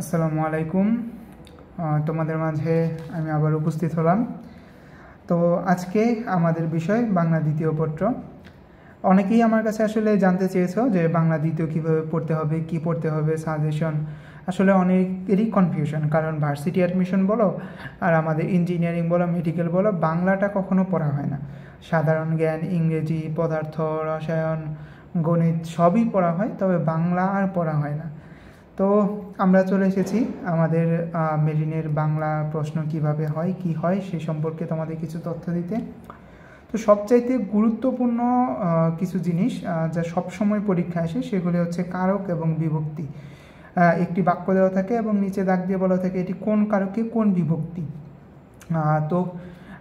আসসালামু আলাইকুম। তোমাদের মাঝে আমি আবার উপস্থিত হলাম। তো আজকে আমাদের বিষয় বাংলা দ্বিতীয় পত্র। অনেকেই আমার কাছে আসলে জানতে চেয়েছো যে বাংলা দ্বিতীয় কীভাবে পড়তে হবে, কি পড়তে হবে, সাজেশন। আসলে অনেকেরই কনফিউশন, কারণ ভার্সিটি অ্যাডমিশন বলো আর আমাদের ইঞ্জিনিয়ারিং বলো, মেডিকেল বলো, বাংলাটা কখনো পড়া হয় না। সাধারণ জ্ঞান, ইংরেজি, পদার্থ, রসায়ন, গণিত সবই পড়া হয়, তবে বাংলা আর পড়া হয় না। তো আমরা চলে এসেছি আমাদের মেরিনের বাংলা প্রশ্ন কিভাবে হয়, কি হয় সে সম্পর্কে তোমাদের কিছু তথ্য দিতে। তো সবচাইতে গুরুত্বপূর্ণ কিছু জিনিস যা সবসময় পরীক্ষায় আসে সেগুলি হচ্ছে কারক এবং বিভক্তি। একটি বাক্য দেওয়া থাকে এবং নিচে দাগ দিয়ে বলা থাকে এটি কোন কারকে কোন বিভক্তি। তো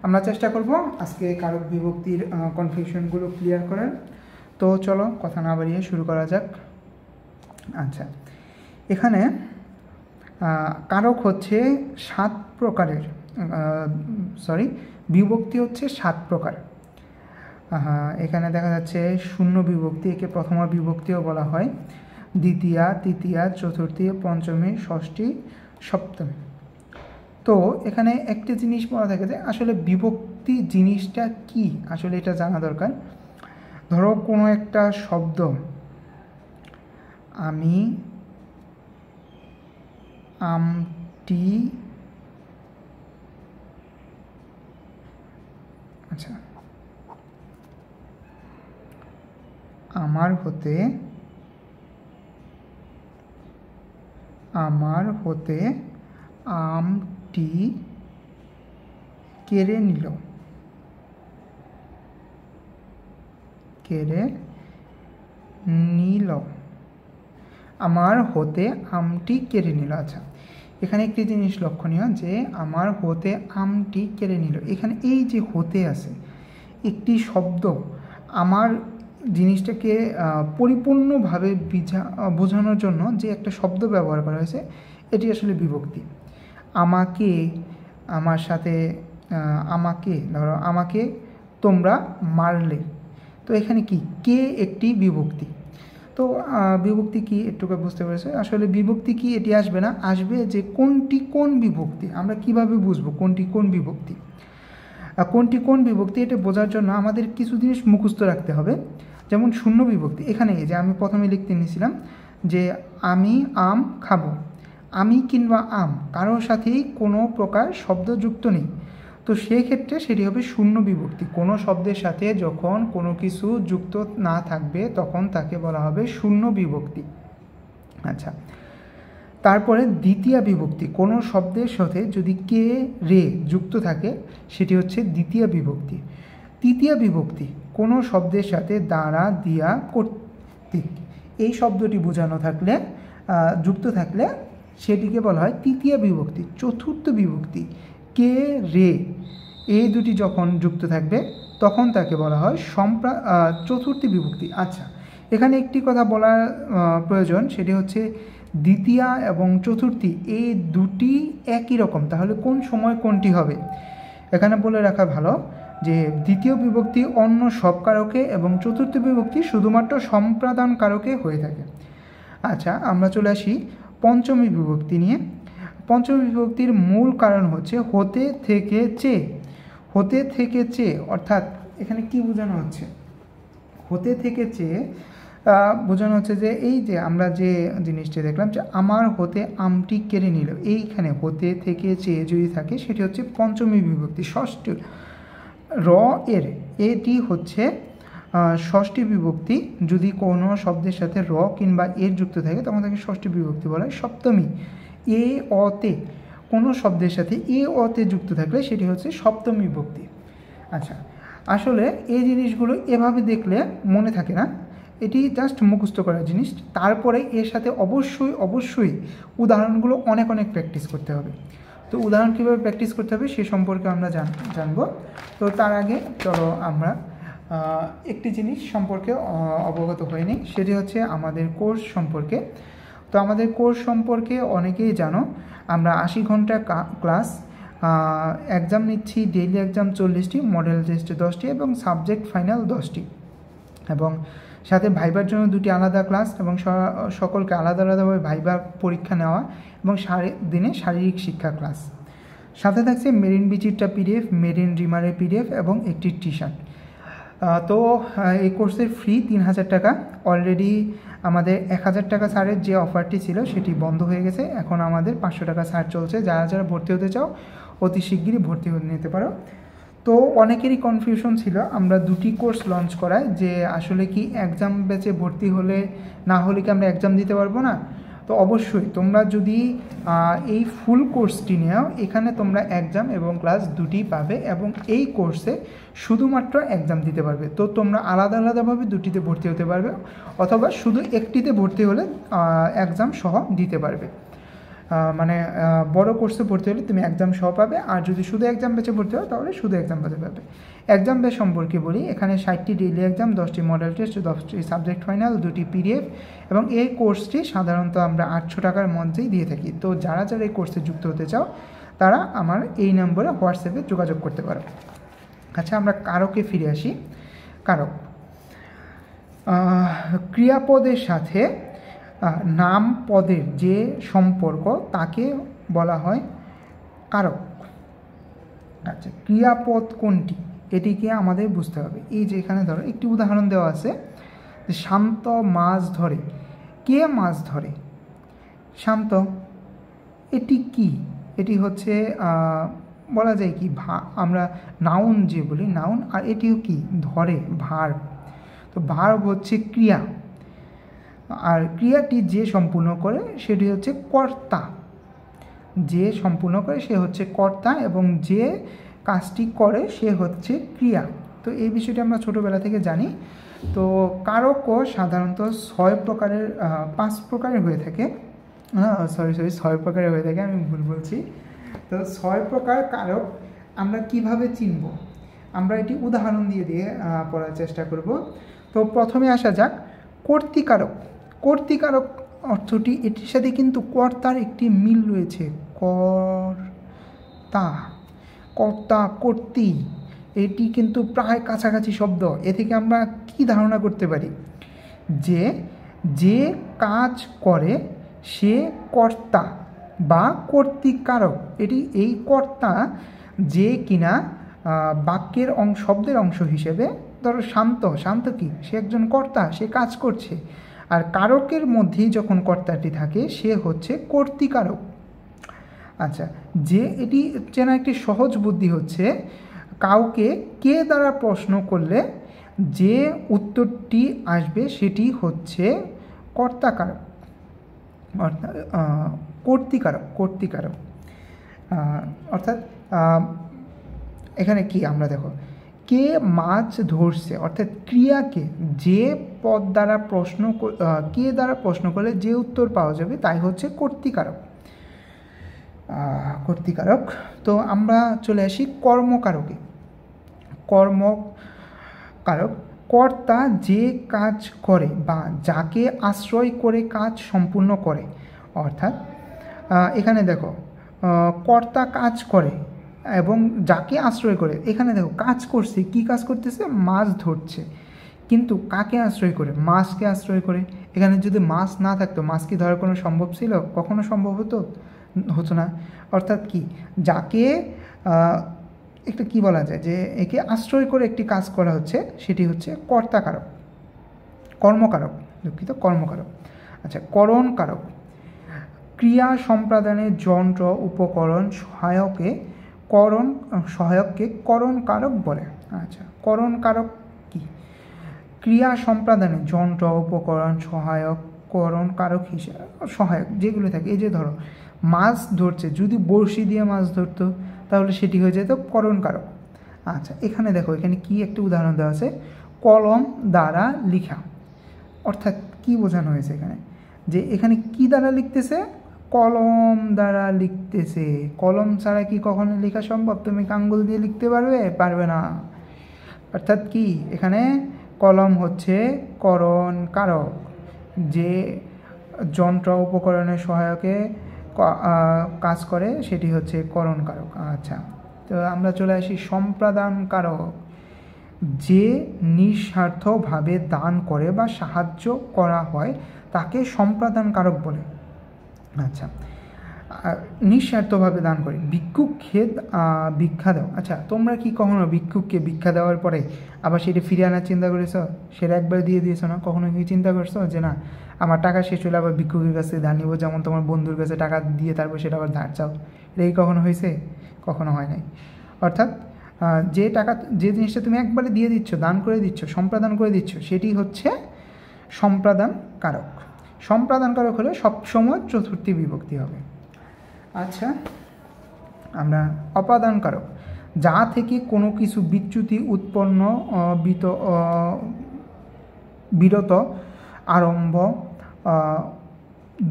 আমরা চেষ্টা করব আজকে কারক বিভক্তির কনফিউশনগুলো ক্লিয়ার করার। তো চলো কথা না বাড়িয়ে শুরু করা যাক। আচ্ছা, এখানে কারক হচ্ছে 7 প্রকারের, বিভক্তি হচ্ছে 7 প্রকার। এখানে দেখা যাচ্ছে শূন্য বিভক্তি, একে প্রথমা বিভক্তিও বলা হয়, দ্বিতীয়া, তৃতীয়া, চতুর্থী, পঞ্চমী, ষষ্ঠী, সপ্তমী। তো এখানে একটি জিনিস বলা থাকে যে আসলে বিভক্তি জিনিসটা কি, আসলে এটা জানা দরকার। ধরো কোনো একটা শব্দ, আমি, আমটি, আচ্ছা, আমার হতে আমটি কেড়ে নিল, আমার হতে আমটি কেড়ে নিল। আচ্ছা, এখানে একটি জিনিস লক্ষণীয় যে আমার হতে আমটি কেড়ে নিল, এখানে এই যে হতে আছে একটি শব্দ, আমার জিনিসটাকে পরিপূর্ণভাবে বোঝানোর জন্য যে একটা শব্দ ব্যবহার করা হয়েছে এটি আসলে বিভক্তি। আমাকে, আমার সাথে, আমাকে, ধরো আমাকে তোমরা মারলে, তো এখানে কি কে একটি বিভক্তি। তো বিভক্তি কি একটুকু বুঝতে পেরেছে। আসলে বিভক্তি কি এটি আসবে না, আসবে যে কোনটি কোন বিভক্তি। আমরা কিভাবে বুঝবো কোনটি কোন বিভক্তি, কোনটি কোন বিভক্তি এটা বোঝার জন্য আমাদের কিছু জিনিস মুখস্থ রাখতে হবে। যেমন শূন্য বিভক্তি, এখানে এই যে আমি প্রথমে লিখতে নিয়েছিলাম যে আমি আম খাবো, আমি কিংবা আম কারোর সাথেই কোনো প্রকার শব্দ যুক্ত নেই, তো সেক্ষেত্রে সেটি হবে শূন্য বিভক্তি। কোনো শব্দের সাথে যখন কোনো কিছু যুক্ত না থাকবে তখন তাকে বলা হবে শূন্য বিভক্তি। আচ্ছা, তারপরে দ্বিতীয়া বিভক্তি, কোনো শব্দের সাথে যদি কে, রে যুক্ত থাকে সেটি হচ্ছে দ্বিতীয়া বিভক্তি। তৃতীয়া বিভক্তি, কোনো শব্দের সাথে দ্বারা, দিয়া, কর্তৃক এই শব্দটি বোঝানো থাকলে, যুক্ত থাকলে সেটিকে বলা হয় তৃতীয়া বিভক্তি। চতুর্থ বিভক্তি, কে, রে এই দুটি যখন যুক্ত থাকবে তখন তাকে বলা হয় চতুর্থী বিভক্তি। আচ্ছা, এখানে একটি কথা বলার প্রয়োজন, সেটি হচ্ছে দ্বিতীয়া এবং চতুর্থী এই দুটি একই রকম, তাহলে কোন সময় কোনটি হবে এখানে বলে রাখা ভালো যে দ্বিতীয় বিভক্তি অন্য সব কারকে এবং চতুর্থ বিভক্তি শুধুমাত্র সম্প্রদান কারকে হয়ে থাকে। আচ্ছা, আমরা চলে আসি পঞ্চমী বিভক্তি নিয়ে। পঞ্চমী বিভক্তির মূল কারণ হচ্ছে হতে থেকে চেয়ে। হতে থেকে চেয়ে অর্থাৎ এখানে কি বোঝানো হচ্ছে, হতে থেকে চেয়ে বোঝানো হচ্ছে যে এই যে আমরা যে জিনিসটি দেখলাম যে আমার হতে আমটি কেড়ে নিল, এইখানে হতে থেকে চেয়ে যদি থাকে সেটি হচ্ছে পঞ্চমী বিভক্তি। ষষ্ঠ র এর, এটি হচ্ছে ষষ্ঠী বিভক্তি। যদি কোনো শব্দের সাথে র কিংবা এর যুক্ত থাকে তখন তাকে ষষ্ঠী বিভক্তি বলা হয়। সপ্তমী, এ অতে, কোনো শব্দের সাথে এ অতে যুক্ত থাকলে সেটি হচ্ছে সপ্তমী বিভক্তি। আচ্ছা, আসলে এই জিনিসগুলো এভাবে দেখলে মনে থাকে না, এটি জাস্ট মুখস্থ করার জিনিস। তারপরে এর সাথে অবশ্যই উদাহরণগুলো অনেক প্র্যাকটিস করতে হবে। তো উদাহরণ কীভাবে প্র্যাকটিস করতে হবে সে সম্পর্কে আমরা জানবো। তো তার আগে চলো আমরা একটি জিনিস সম্পর্কে অবগত হয়ে নিই, সেটি হচ্ছে আমাদের কোর্স সম্পর্কে। তো আমাদের কোর্স সম্পর্কে অনেকেই জানো, আমরা 80 ঘন্টা ক্লাস, এক্সাম নিচ্ছি, ডেইলি এক্সাম 40টি, মডেল টেস্ট 10টি এবং সাবজেক্ট ফাইনাল 10টি, এবং সাথে ভাইবার জন্য 2টি আলাদা ক্লাস এবং সকলকে আলাদা আলাদাভাবে ভাইবার পরীক্ষা নেওয়া এবং দিনে শারীরিক শিক্ষা ক্লাস। সাথে থাকছে মেরিন বিচিত্রা পিডিএফ, মেরিন রিমারের পিডিএফ এবং একটি টি শার্ট। তো এই কোর্সের ফি 3000 টাকা। অলরেডি আমাদের 1000 টাকা ছাড়ের যে অফারটি ছিল সেটি বন্ধ হয়ে গেছে, এখন আমাদের 500 টাকা ছাড় চলছে। যারা যারা ভর্তি হতে চাও অতি শিগগিরই ভর্তি হতে নিতে পারো। তো অনেকেরই কনফিউশন ছিল আমরা 2টি কোর্স লঞ্চ করায় যে আসলে কি এক্সাম ব্যাচে ভর্তি হলে না হলে কি আমরা এক্সাম দিতে পারবো না। তো অবশ্যই তোমরা যদি এই ফুল কোর্সটি নেও এখানে তোমরা এক্সাম এবং ক্লাস 2টি পাবে এবং এই কোর্সে শুধুমাত্র এক্সাম দিতে পারবে। তো তোমরা আলাদা আলাদাভাবে 2টিতে ভর্তি হতে পারবে অথবা শুধু একটিতে ভর্তি হলে এক্সাম সহ দিতে পারবে। মানে বড় কোর্সে ভর্তি হলে তুমি এক্সাম সহ পাবে, আর যদি শুধু এক্সাম ব্যাচে ভর্তি হও তাহলে শুধু এক্সাম ব্যাচে পাবে। এক্সাম ব্যাচ সম্পর্কে বলি, এখানে 60টি ডেইলি এক্সাম, 10টি মডেল টেস্ট, 10টি সাবজেক্ট ফাইনাল, 2টি পিডিএফ এবং এই কোর্সটি সাধারণত আমরা 800 টাকার মধ্যেই দিয়ে থাকি। তো যারা যারা এই কোর্সে যুক্ত হতে চাও তারা আমার এই নম্বরে হোয়াটসঅ্যাপে যোগাযোগ করতে পারো। আচ্ছা, আমরা কারকে ফিরে আসি। কারক ক্রিয়াপদের সাথে নাম পদের যে সম্পর্ক তাকে বলা হয় কারক। আচ্ছা, ক্রিয়াপদ কোনটি এটিকে আমাদের বুঝতে হবে। এই যে এখানে ধরো একটি উদাহরণ দেওয়া আছে যে শান্ত মাছ ধরে। কে মাছ ধরে? শান্ত। এটি কি? এটি হচ্ছে বলা যায় কি আমরা নাউন যে বলি নাউন, আর এটিও কি ধরে ভার্ব। তো ভার্ব হচ্ছে ক্রিয়া, আর ক্রিয়াটি যে সম্পূর্ণ করে সেটি হচ্ছে কর্তা। যে সম্পূর্ণ করে সে হচ্ছে কর্তা এবং যে কাজটি করে সে হচ্ছে ক্রিয়া। তো এই বিষয়টি আমরা ছোটোবেলা থেকে জানি। তো কারকও সাধারণত 6 প্রকারের 5 প্রকারের হয়ে থাকে। সরি 6 প্রকারের হয়ে থাকে, আমি ভুল বলছি। তো 6 প্রকার কারক আমরা কিভাবে চিনব আমরা এটি উদাহরণ দিয়ে পড়ার চেষ্টা করব। তো প্রথমে আসা যাক কর্তৃকারক। কর্তৃকারক অর্থটি এটির সাথে কিন্তু কর্তার একটি মিল রয়েছে। কর্তা, কর্তা, কর্তৃ, এটি কিন্তু প্রায় কাছাকাছি শব্দ। এ থেকে আমরা কি ধারণা করতে পারি যে যে কাজ করে সে কর্তা বা কর্তৃকারক। এটি এই কর্তা যে কিনা বাক্যের শব্দের অংশ হিসেবে, ধরো শান্ত, শান্ত কি সে একজন কর্তা, সে কাজ করছে। আর কারকের মধ্যেই যখন কর্তাটি থাকে সে হচ্ছে কর্তৃকারক। আচ্ছা, যে এটি চেনা একটি সহজ বুদ্ধি হচ্ছে কাউকে কে দ্বারা প্রশ্ন করলে যে উত্তরটি আসবে সেটি হচ্ছে কর্তাকারক, অর্থাৎ কর্তৃকারক। কর্তৃকারক অর্থাৎ এখানে কি আমরা দেখো কে মাছ ধরছে, অর্থাৎ ক্রিয়াকে যে পদ দ্বারা কে দ্বারা প্রশ্ন করলে যে উত্তর পাওয়া যাবে তাই হচ্ছে কর্তৃকারক। কর্তৃকারক। তো আমরা চলে আসি কর্মকারকে। কর্মকারক কর্তা যে কাজ করে বা যাকে আশ্রয় করে কাজ সম্পূর্ণ করে। অর্থাৎ এখানে দেখো কর্তা কাজ করে এবং যাকে আশ্রয় করে, এখানে দেখো কাজ করছে, কি কাজ করতেছে? মাছ ধরছে, কিন্তু কাকে আশ্রয় করে? মাছকে আশ্রয় করে। এখানে যদি মাছ না থাকতো মাছ কি ধরার কোনো সম্ভব ছিল? কখনো সম্ভব হতো না। অর্থাৎ কি যাকে একটা কি বলা যায় যে একে আশ্রয় করে একটি কাজ করা হচ্ছে সেটি হচ্ছে কর্তাকারক, কর্মকারক, দুঃখিত, কর্মকারক। আচ্ছা, করণকারক ক্রিয়া সম্পাদনের যন্ত্র উপকরণ সহায়ককে করণকারক বলে। আচ্ছা, করণকারক কি? ক্রিয়া সম্পাদনে যন্ত্র উপকরণ করণকারক হিসেবে সহায়ক যেগুলো থাকে। এই যে ধরো মাছ ধরছে, যদি বড়শি দিয়ে মাছ ধরতো তাহলে সেটি হয়ে যেত করণকারক। আচ্ছা, এখানে দেখো এখানে কি একটা উদাহরণ দেওয়া আছে, কলম দ্বারা লিখা। অর্থাৎ কি বোঝানো হয়েছে এখানে? যে এখানে কি দ্বারা লিখতেছে? কলম দ্বারা লিখতেছে। কলম ছাড়া কি কখনো লেখা সম্ভব? তুমি আঙ্গুল দিয়ে লিখতে পারবে না। অর্থাৎ কি এখানে কলম হচ্ছে করণকারক, যে যন্ত্র উপকরণের সহায়কে কাজ করে সেটি হচ্ছে করণকারক। আচ্ছা, তো আমরা চলে আসি সম্পাদনকারক, যে নিঃস্বার্থভাবে দান করে বা সাহায্য করা হয় তাকে সম্প্রদানকারক বলে। আচ্ছা, নিঃস্বার্থভাবে দান করে। ভিক্ষুককে ভিক্ষা দাও। আচ্ছা, তোমরা কি কখনো ভিক্ষুককে ভিক্ষা দেওয়ার পরে আবার সেটা ফিরে আনার চিন্তা করেছো? সেটা একবার দিয়ে দিয়েছো না? কখনো কি চিন্তা করছো যে না আমার টাকা শেষ হলে আবার ভিক্ষুকের কাছে ধার নিব, যেমন তোমার বন্ধুর কাছে টাকা দিয়ে তারপর সেটা আবার ধার চাও? এটা কি কখনো হয়েছে? কখনো হয় নাই। অর্থাৎ যে টাকা, যে জিনিসটা তুমি একবারে দিয়ে দিচ্ছ, দান করে দিচ্ছ, সম্প্রদান করে দিচ্ছ, সেটি হচ্ছে সম্প্রদানকারক। সম্প্রদানকারক হলে সবসময় চতুর্থী বিভক্তি হবে। আচ্ছা, আমরা অপাদানকারক, যা থেকে কোনো কিছু বিচ্যুতি উৎপন্ন, বিরত, আরম্ভ,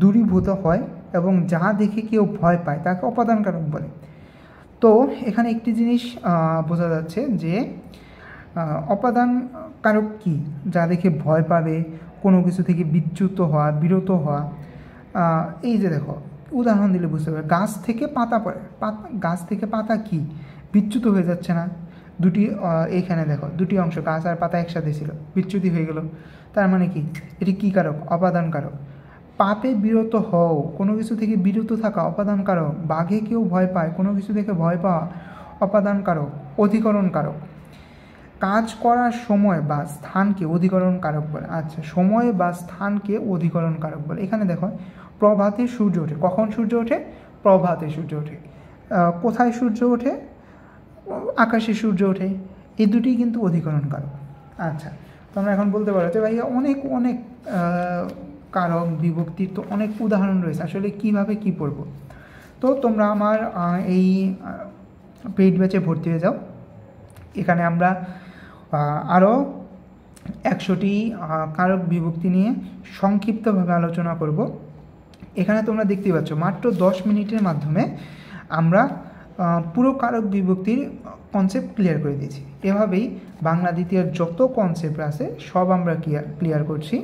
দূরীভূত হয় এবং যা দেখে কেউ ভয় পায় তাকে অপাদানকারক বলে। তো এখানে একটি জিনিস বোঝা যাচ্ছে যে অপাদানকারক কি? যা দেখে ভয় পাবে, কোনো কিছু থেকে বিচ্যুত হওয়া, বিরত হওয়া। এই যে দেখো, উদাহরণ দিলে বুঝতে পারবে, গাছ থেকে পাতা পড়ে, গাছ থেকে পাতা কি বিচ্যুত হয়ে যাচ্ছে না? দুটি এইখানে দেখো, দুটি অংশ গাছ আর পাতা একসাথে ছিল, বিচ্যুতি হয়ে গেল। তার মানে কি? এটি কী কারক? অপাদানকারক। পাপে বিরত হও, কোনো কিছু থেকে বিরত থাকা অপাদানকারক। বাঘে কেউ ভয় পায়, কোনো কিছু থেকে ভয় পাওয়া অপাদানকারক, অধিকরণকারক। কাজ করার সময় বা স্থানকে অধিকরণকারক বলে। আচ্ছা, সময় বা স্থানকে অধিকরণকারক বলে। এখানে দেখো, প্রভাতে সূর্য ওঠে। কখন সূর্য ওঠে? প্রভাতে সূর্য ওঠে। কোথায় সূর্য ওঠে? আকাশে সূর্য ওঠে। এই দুটি কিন্তু অধিকরণকারক। আচ্ছা, তোমরা এখন বলতে পারো যে ভাইয়া অনেক অনেক কারক বিভক্তির তো অনেক উদাহরণ রয়েছে, আসলে কিভাবে কি পড়ব? তো তোমরা আমার এই পেইড ব্যাচে ভর্তি হয়ে যাও। এখানে আমরা আরও 100টি কারক বিভক্তি নিয়ে সংক্ষিপ্তভাবে আলোচনা করব। এখানে তোমরা দেখতেই পাচ্ছ মাত্র 10 মিনিটের মাধ্যমে আমরা পুরো কারক বিভক্তির কনসেপ্ট ক্লিয়ার করে দিয়েছি। এভাবেই বাংলা দ্বিতীয়ের যত কনসেপ্ট আছে সব আমরা ক্লিয়ার করছি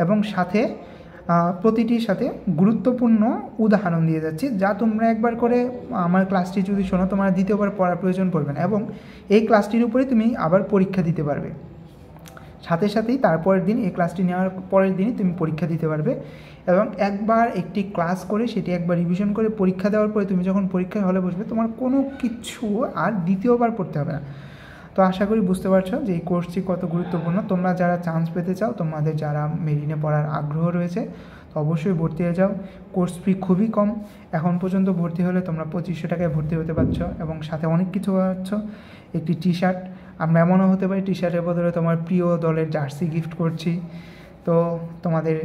এবং সাথে প্রতিটির সাথে গুরুত্বপূর্ণ উদাহরণ দিয়ে যাচ্ছি, যা তোমরা একবার করে আমার ক্লাসটি যদি শোনো তোমার দ্বিতীয়বার পড়ার প্রয়োজন পড়বে না এবং এই ক্লাসটির উপরে তুমি আবার পরীক্ষা দিতে পারবে। সাথে সাথেই তারপরের দিন, এই ক্লাসটি নেওয়ার পরের দিনই তুমি পরীক্ষা দিতে পারবে এবং একবার একটি ক্লাস করে সেটি একবার রিভিশন করে পরীক্ষা দেওয়ার পরে তুমি যখন পরীক্ষার হলে বসবে তোমার কোনো কিছু আর দ্বিতীয়বার পড়তে হবে না। তো আশা করি বুঝতে পারছো যে এই কোর্সটি কত গুরুত্বপূর্ণ। তোমরা যারা চান্স পেতে চাও, তোমাদের যারা মেরিনে পড়ার আগ্রহ রয়েছে, তো অবশ্যই ভর্তি হয়ে যাও। কোর্স ফি খুবই কম, এখন পর্যন্ত ভর্তি হলে তোমরা 2500 টাকায় ভর্তি হতে পারছো এবং সাথে অনেক কিছু পাচ্ছ। একটি টি শার্ট, আমরা এমনও হতে পারি টি শার্টের বদলে তোমার প্রিয় দলের জার্সি গিফট করছি। তো তোমাদের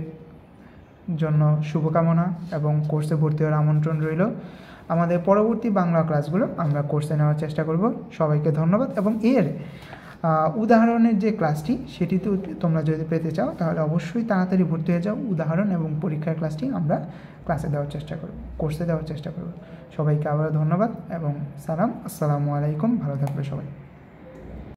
জন্য শুভকামনা এবং কোর্সে ভর্তি হওয়ার আমন্ত্রণ রইল। আমাদের পরবর্তী বাংলা ক্লাসগুলো আমরা কোর্সে নেওয়ার চেষ্টা করব। সবাইকে ধন্যবাদ এবং এর উদাহরণের যে ক্লাসটি সেটি তো তোমরা যদি পেতে চাও তাহলে অবশ্যই তাড়াতাড়ি ভর্তি হয়ে যাও। উদাহরণ এবং পরীক্ষার ক্লাসটি আমরা ক্লাসে দেওয়ার চেষ্টা করব, কোর্সে দেওয়ার চেষ্টা করব। সবাইকে আবারও ধন্যবাদ এবং সালাম, আসসালামু আলাইকুম। ভালো থাকবে সবাই।